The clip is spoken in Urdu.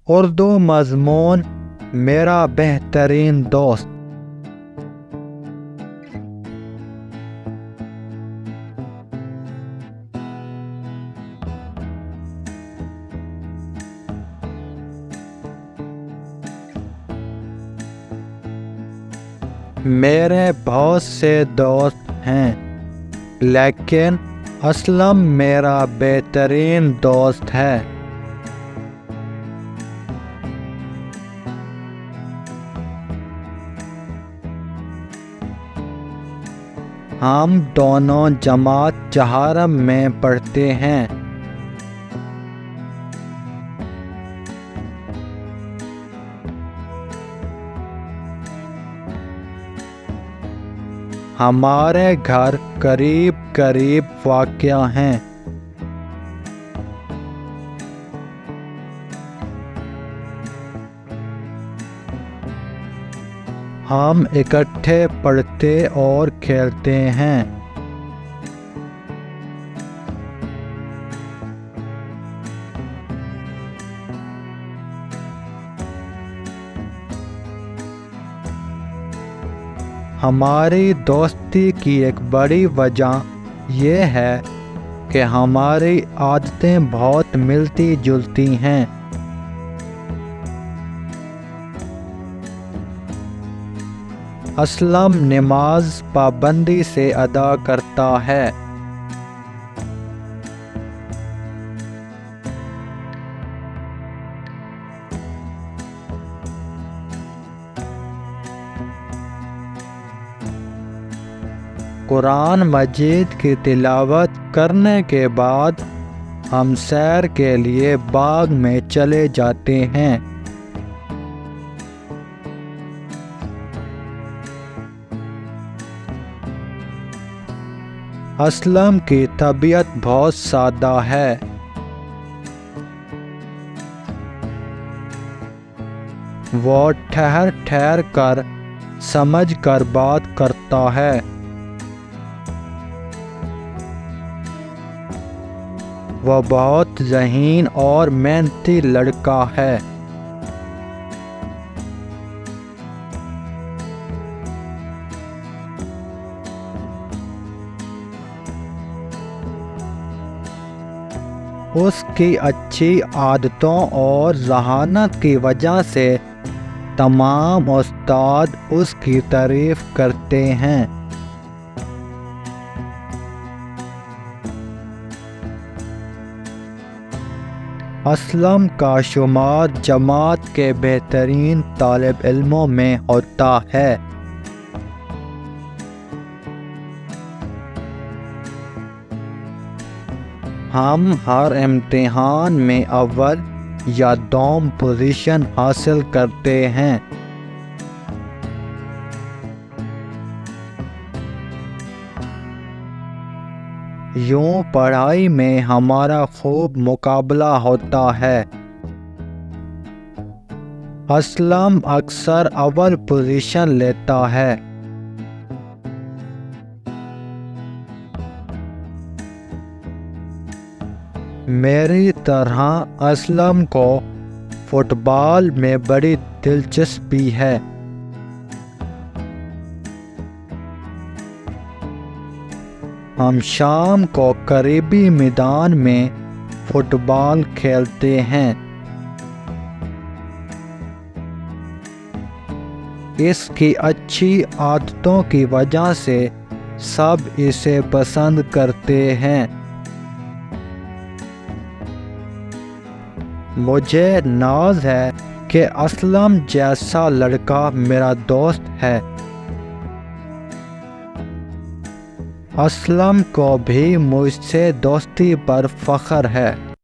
اردو مضمون میرا بہترین دوست۔ میرے بہت سے دوست ہیں لیکن اسلم میرا بہترین دوست ہے۔ ہم دونوں جماعت چہارم میں پڑھتے ہیں۔ ہمارے گھر قریب قریب واقع ہیں۔ ہم اکٹھے پڑھتے اور کھیلتے ہیں۔ ہماری دوستی کی ایک بڑی وجہ یہ ہے کہ ہماری عادتیں بہت ملتی جلتی ہیں۔ اسلم نماز پابندی سے ادا کرتا ہے۔ قرآن مجید کی تلاوت کرنے کے بعد ہم سیر کے لیے باغ میں چلے جاتے ہیں۔ اسلم کی طبیعت بہت سادہ ہے۔ وہ ٹھہر ٹھہر کر سمجھ کر بات کرتا ہے۔ وہ بہت ذہین اور محنتی لڑکا ہے۔ اس کی اچھی عادتوں اور ذہانت کی وجہ سے تمام استاد اس کی تعریف کرتے ہیں۔ اسلم کا شمار جماعت کے بہترین طالب علموں میں ہوتا ہے۔ ہم ہر امتحان میں اول یا دوم پوزیشن حاصل کرتے ہیں۔ یوں پڑھائی میں ہمارا خوب مقابلہ ہوتا ہے۔ اسلم اکثر اول پوزیشن لیتا ہے۔ میری طرح اسلم کو فٹ بال میں بڑی دلچسپی ہے۔ ہم شام کو قریبی میدان میں فٹ بال کھیلتے ہیں۔ اس کی اچھی عادتوں کی وجہ سے سب اسے پسند کرتے ہیں۔ مجھے ناز ہے کہ اسلم جیسا لڑکا میرا دوست ہے۔ اسلم کو بھی مجھ سے دوستی پر فخر ہے۔